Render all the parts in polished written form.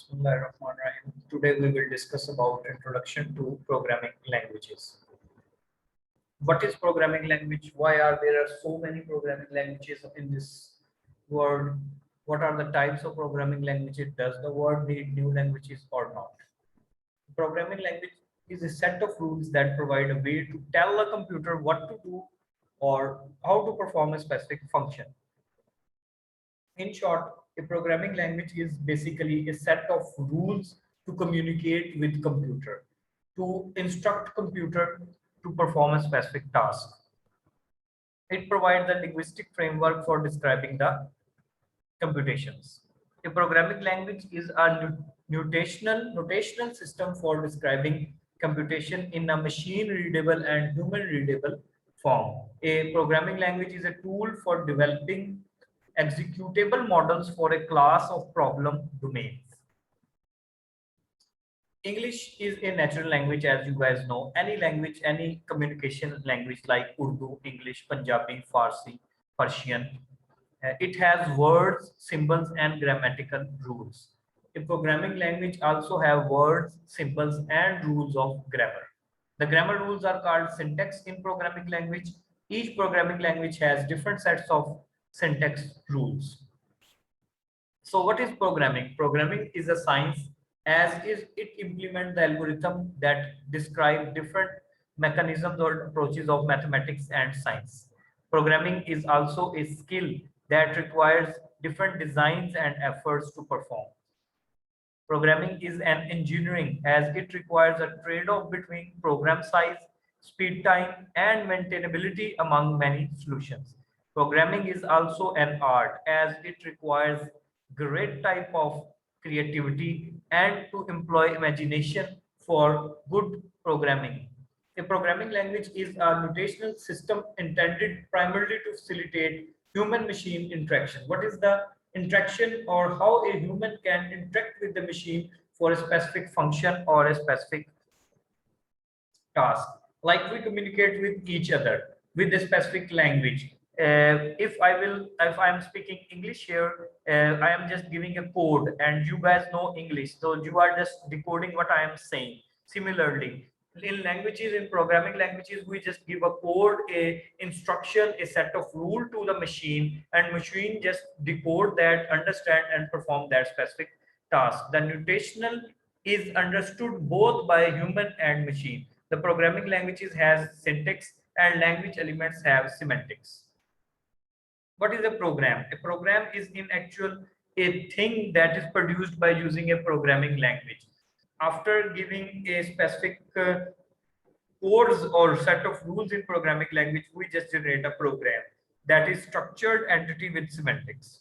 Bismillahirrahmanirrahim. Today we will discuss about introduction to programming languages. What is programming language? Why are there so many programming languages in this world? What are the types of programming languages? Does the world need new languages or not? Programming language is a set of rules that provide a way to tell a computer what to do or how to perform a specific function. In short, a programming language is basically a set of rules to communicate with computer, to instruct computer to perform a specific task. It provides a linguistic framework for describing the computations. A programming language is a notational system for describing computation in a machine readable and human readable form. A programming language is a tool for developing executable models for a class of problem domains. English is a natural language, as you guys know. Any language, any communication language like Urdu, English, Punjabi, Farsi, Persian, it has words, symbols, and grammatical rules. A programming language also have words, symbols, and rules of grammar. The grammar rules are called syntax in programming language. Each programming language has different sets of syntax rules. So what is programming? Programming is a science as is it implements the algorithm that describe different mechanisms or approaches of mathematics and science. Programming is also a skill that requires different designs and efforts to perform. Programming is an engineering as it requires a trade-off between program size, speed time, and maintainability among many solutions. Programming is also an art as it requires great type of creativity and to employ imagination for good programming. A programming language is a notational system intended primarily to facilitate human-machine interaction. What is the interaction or how a human can interact with the machine for a specific function or a specific task? Like we communicate with each other with a specific language. If I am speaking English here, I am just giving a code, and you guys know English, so you are just decoding what I am saying. Similarly, in languages, in programming languages, we just give a code, a instruction, a set of rule to the machine, and machine just decode that, understand, and perform that specific task. The notational is understood both by human and machine. The programming languages has syntax and language elements have semantics. What is a program? A program is in actual a thing that is produced by using a programming language. After giving a specific codes or set of rules in programming language, we just generate a program that is structured entity with semantics.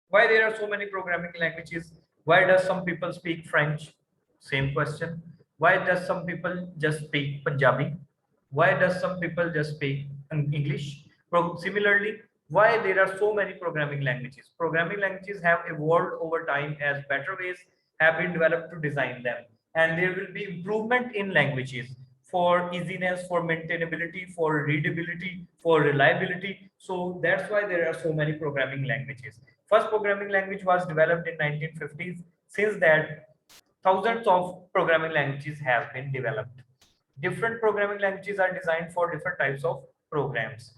Why there are so many programming languages? Why does some people speak French? Same question. Why does some people just speak Punjabi? Why does some people just speak English? Similarly, why there are so many programming languages? Programming languages have evolved over time as better ways have been developed to design them. And there will be improvement in languages for easiness, for maintainability, for readability, for reliability. So that's why there are so many programming languages. First programming language was developed in 1950s. Since that, thousands of programming languages have been developed. Different programming languages are designed for different types of programs.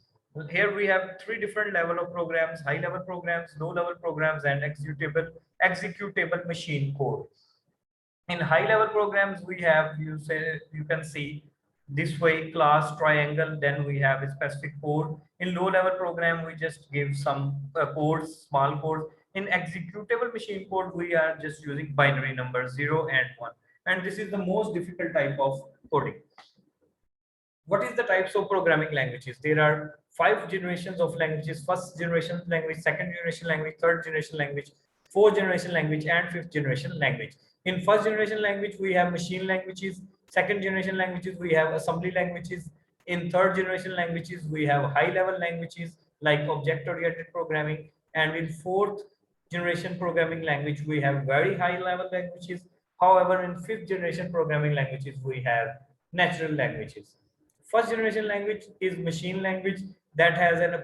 Here we have three different level of programs: high level programs, low level programs, and executable machine code. In high level programs, we have, you can see this way, class, triangle, then we have a specific code. In low level program, we just give some codes, small codes. In executable machine code, we are just using binary numbers 0 and 1, and this is the most difficult type of coding. What is the types of programming languages? There are 5 generations of languages: first generation language, second generation language, third generation language, fourth generation language, and fifth generation language. In first generation language, we have machine languages. Second generation languages, we have assembly languages. In third generation languages, we have high level languages like object oriented programming. And in fourth generation programming language, we have very high level languages. However, in fifth generation programming languages, we have natural languages. First generation language is machine language that has an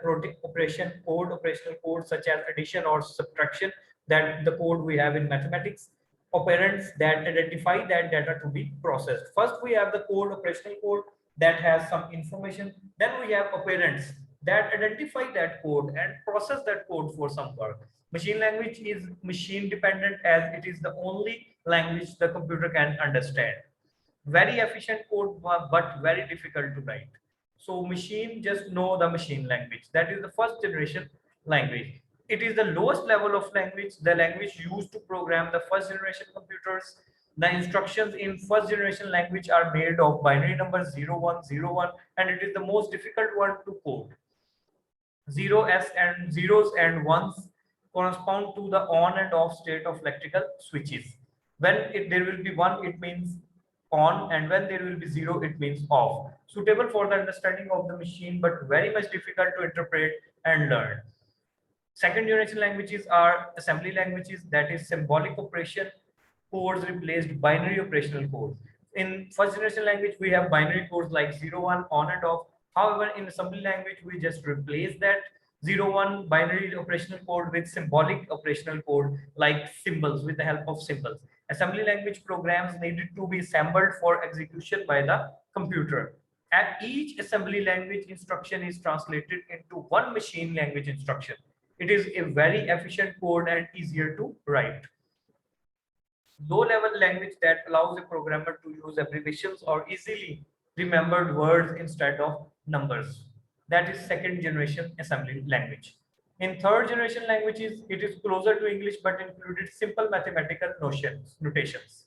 operational code such as addition or subtraction, that the code we have in mathematics. Operands that identify that data to be processed. First, we have the code, operational code that has some information. Then we have operands that identify that code and process that code for some work. Machine language is machine dependent as it is the only language the computer can understand. Very efficient code, but very difficult to write. So machine just know the machine language. That is the first generation language. It is the lowest level of language, the language used to program the first generation computers. The instructions in first generation language are made of binary numbers 0101, and it is the most difficult one to code. Zeros and ones correspond to the on and off state of electrical switches. When there will be one, it means on, and when there will be zero, it means off. Suitable for the understanding of the machine, but very much difficult to interpret and learn. Second generation languages are assembly languages, that is symbolic operation codes replaced binary operational codes. In first generation language, we have binary codes like 0, 1, on and off. However, in assembly language, we just replace that 0, 1 binary operational code with symbolic operational code like symbols, with the help of symbols. Assembly language programs needed to be assembled for execution by the computer. And each assembly language instruction is translated into one machine language instruction. It is a very efficient code and easier to write. Low-level language that allows a programmer to use abbreviations or easily remembered words instead of numbers. That is second generation assembly language. In third generation languages, it is closer to English but included simple mathematical notations.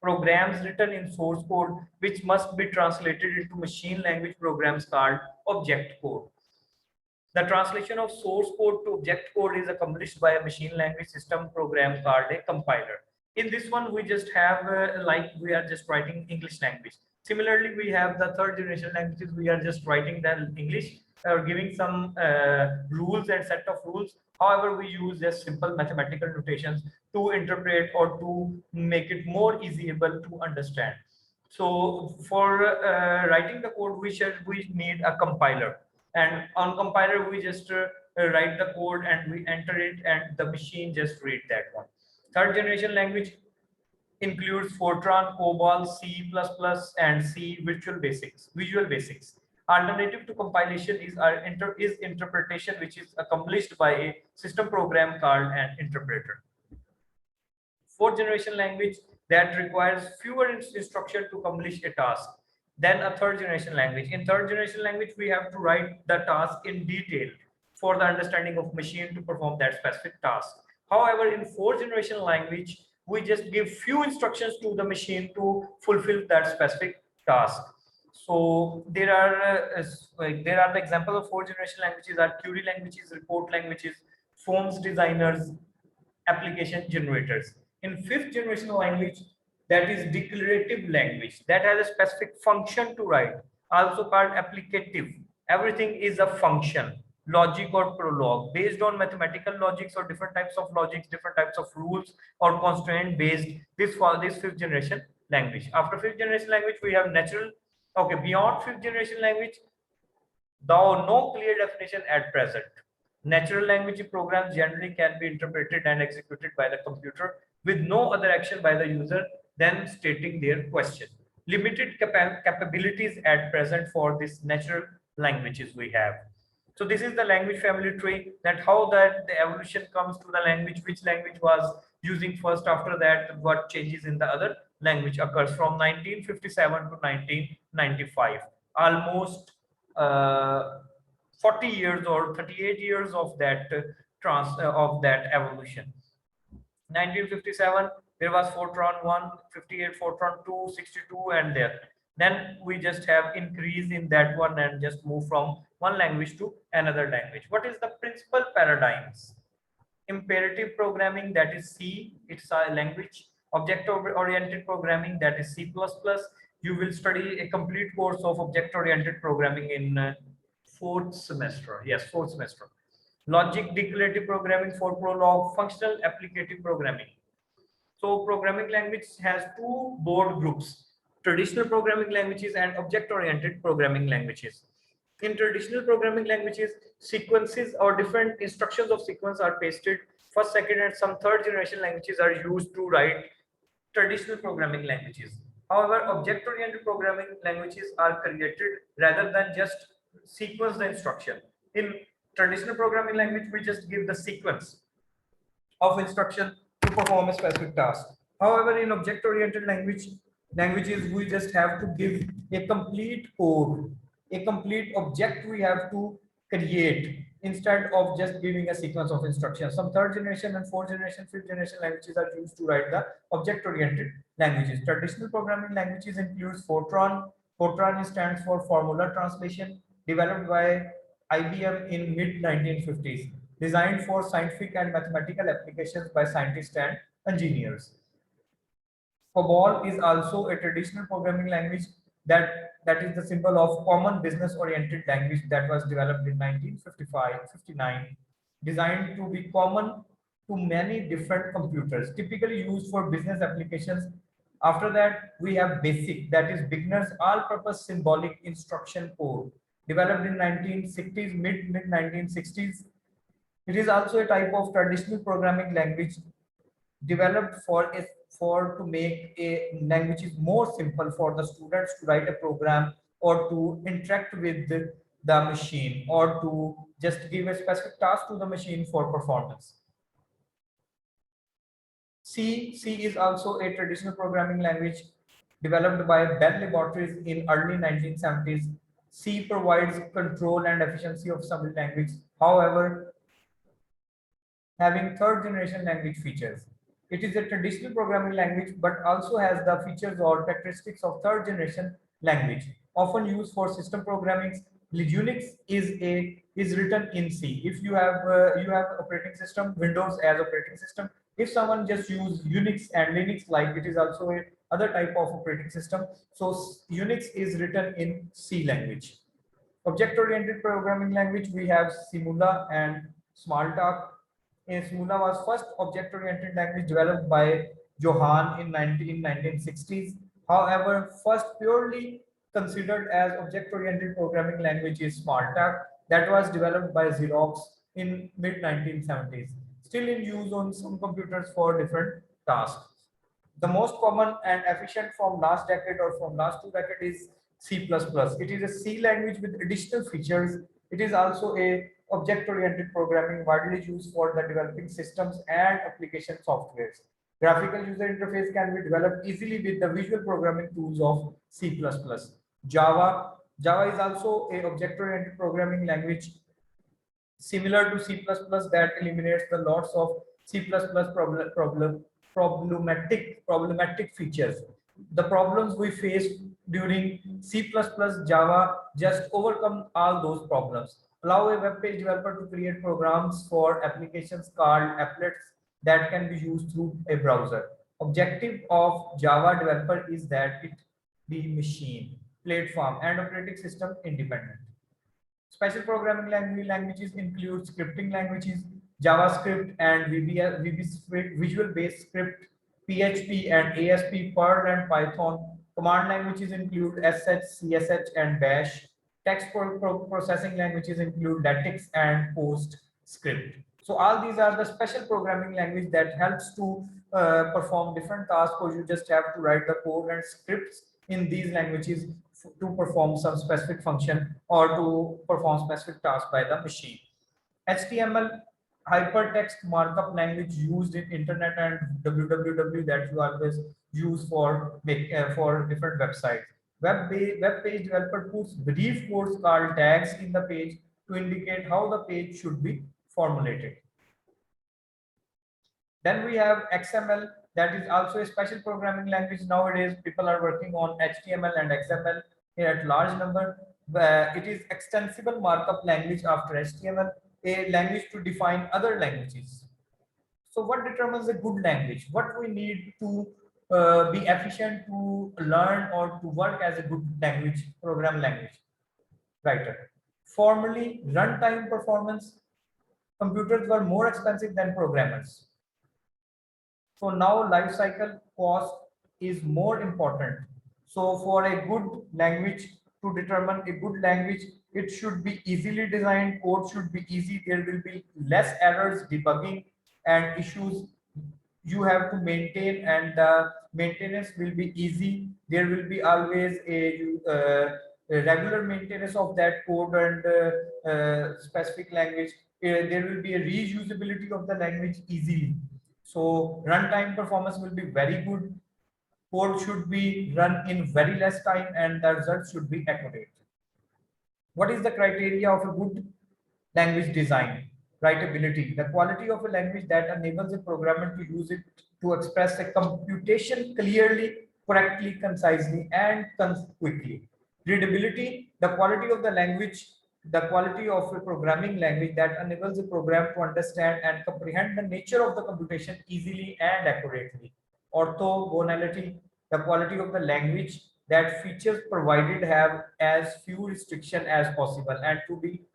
Programs written in source code which must be translated into machine language programs called object code. The translation of source code to object code is accomplished by a machine language system program called a compiler. In this one, we just have like we are just writing English language. Similarly, we have the third generation languages. We are just writing the English or giving some rules and set of rules. However, we use just simple mathematical notations to interpret or to make it more easyable to understand. So for writing the code, we need a compiler, and on compiler we just write the code and we enter it, and the machine just read that one. Third generation language includes Fortran, COBOL, C++, and C Visual Basics. Alternative to compilation is interpretation, which is accomplished by a system program called an interpreter. Fourth generation language that requires fewer instructions to accomplish a task than a third generation language. In third generation language, we have to write the task in detail for the understanding of machine to perform that specific task. However, in fourth generation language, we just give few instructions to the machine to fulfill that specific task. So there are the example of fourth generation languages are query languages, report languages, forms designers, application generators. In fifth generation language, that is declarative language that has a specific function to write, also called applicative. Everything is a function, logic or prologue based on mathematical logics or different types of logics, different types of rules or constraint based. This for this fifth generation language. After fifth generation language, we have natural. Okay, beyond fifth generation language, though no clear definition at present. Natural language programs generally can be interpreted and executed by the computer with no other action by the user than stating their question. Limited capabilities at present for these natural languages we have. So this is the language family tree, that how that the evolution comes to the language, which language was using first, after that what changes in the other language occurs from 1957 to 1995. Almost 40 years or 38 years of that evolution. 1957 there was Fortran 1, 58 Fortran 2, 62, and there. Then we just have increase in that one and just move from one language to another language. What is the principal paradigms? Imperative programming, that is C, it's a language. Object-oriented programming, that is C++. You will study a complete course of object-oriented programming in fourth semester. Yes, fourth semester. Logic declarative programming for prologue, functional applicative programming. So programming language has two broad groups: traditional programming languages and object-oriented programming languages. In traditional programming languages, sequences or different instructions of sequence are pasted. First, second, and some third generation languages are used to write traditional programming languages. However, object-oriented programming languages are created rather than just sequence the instruction. In traditional programming language, we just give the sequence of instruction to perform a specific task. However, in object-oriented languages, we just have to give a complete code, a complete object we have to create instead of just giving a sequence of instructions. Some third generation and fourth generation, fifth generation languages are used to write the object-oriented languages. Traditional programming languages includes Fortran. Fortran stands for Formula Translation, developed by IBM in mid 1950s, designed for scientific and mathematical applications by scientists and engineers. COBOL is also a traditional programming language that is the symbol of common business oriented language that was developed in 1959, designed to be common to many different computers, typically used for business applications. After that, we have BASIC, that is beginner's all-purpose symbolic instruction code, developed in 1960s, mid 1960s. It is also a type of traditional programming language developed for to make a language is more simple for the students to write a program or to interact with the machine or to just give a specific task to the machine for performance. C is also a traditional programming language developed by Bell Laboratories in early 1970s. C provides control and efficiency of assembly language. However, having third generation language features. It is a traditional programming language, but also has the features or characteristics of third generation language, often used for system programming. Unix is written in C. If you have operating system, Windows as operating system. If someone just use Unix and Linux, like it is also a other type of operating system. So Unix is written in C language. Object-oriented programming language, we have Simula and Smalltalk. Simula was first object-oriented language developed by Johan in 1960s. However, first purely considered as object-oriented programming language is Smalltalk, that was developed by Xerox in mid 1970s. Still in use on some computers for different tasks. The most common and efficient from last decade or from last 2 decades is C++. It is a C language with additional features. It is also a object-oriented programming widely used for the developing systems and application softwares. Graphical user interface can be developed easily with the visual programming tools of C++. Java is also a object-oriented programming language similar to C++ that eliminates the lots of C++ problematic features. The problems we face during C++ Java just overcome all those problems. Allow a web page developer to create programs for applications called applets that can be used through a browser. Objective of Java developer is that it be machine, platform, and operating system independent. Special programming languages include scripting languages, JavaScript and Visual Basic Script, PHP and ASP, Perl and Python. Command languages include SH, CSH, and Bash. Text processing languages include LaTeX and PostScript. So all these are the special programming language that helps to perform different tasks, or you just have to write the code and scripts in these languages to perform some specific function or to perform specific task by the machine. HTML, hypertext markup language used in internet and www that you always use for different websites. Web page developer puts brief codes called tags in the page to indicate how the page should be formulated. Then we have XML, that is also a special programming language. Nowadays, people are working on HTML and XML here at large number. It is extensible markup language after HTML, a language to define other languages. So what determines a good language? What we need to be efficient to learn or to work as a good language, program language writer. Formerly, runtime performance, computers were more expensive than programmers. So now life cycle cost is more important. So for a good language, to determine a good language, it should be easily designed, code should be easy, there will be less errors, debugging and issues you have to maintain, and the maintenance will be easy. There will be always a regular maintenance of that code and specific language. There will be a reusability of the language easily. So runtime performance will be very good. Code should be run in very less time and the results should be accurate. What is the criteria of a good language design? Writability, the quality of a language that enables a programmer to use it to express a computation clearly, correctly, concisely, and quickly. Readability, the quality of the language, the quality of a programming language that enables a program to understand and comprehend the nature of the computation easily and accurately. Orthogonality, the quality of the language that features provided have as few restrictions as possible and to be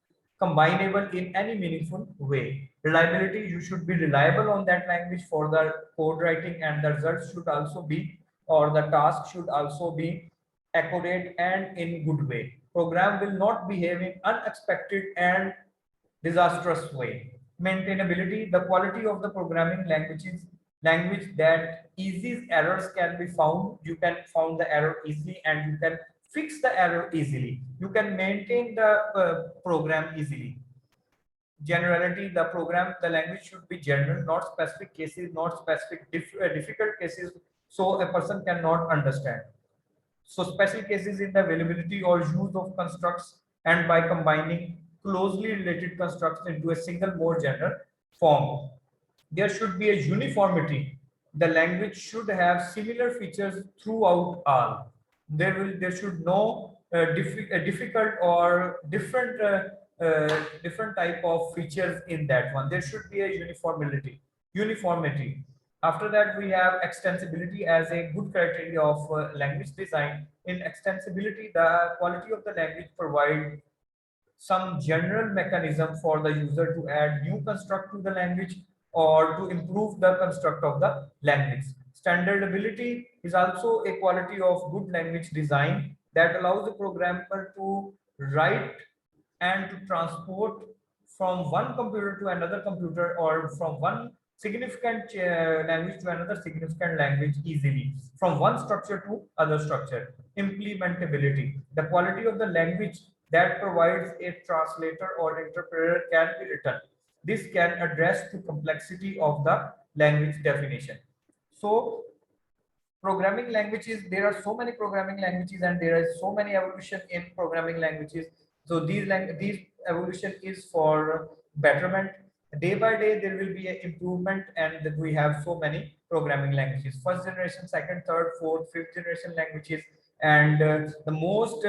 combinable in any meaningful way. Reliability, you should be reliable on that language for the code writing, and the results should also be, or the task should also be accurate and in good way. Program will not behave in unexpected and disastrous way. Maintainability, the quality of the programming language that easy errors can be found. You can find the error easily and you can fix the error easily. You can maintain the program easily. Generality, the language should be general, not specific cases, not specific difficult cases, so a person cannot understand. So special cases in the availability or use of constructs, and by combining closely related constructs into a single more general form. There should be a uniformity. The language should have similar features throughout all. There should no difficult or different type of features in that one. There should be a uniformity. After that, we have extensibility as a good criteria of language design. In extensibility, the quality of the language provide some general mechanism for the user to add new construct to the language or to improve the construct of the language. Standardability is also a quality of good language design that allows the programmer to write and to transport from one computer to another computer or from one significant language to another significant language easily, from one structure to other structure. Implementability, the quality of the language that provides a translator or interpreter can be written. This can address the complexity of the language definition. So programming languages, there are so many programming languages and there is so many evolution in programming languages. So these evolution is for betterment. Day by day there will be an improvement, and we have so many programming languages: first generation, second, third, fourth, fifth generation languages. And the most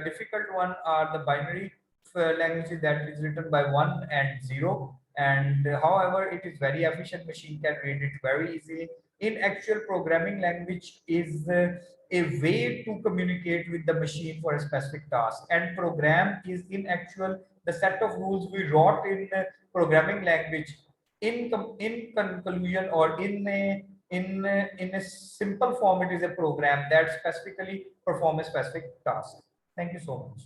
difficult one are the binary languages that is written by 1 and 0. And however, it is very efficient, machine can read it very easily. In actual, programming language is a way to communicate with the machine for a specific task, and program is in actual the set of rules we wrote in programming language in conclusion, or in a simple form. It is a program that specifically perform a specific task. Thank you so much.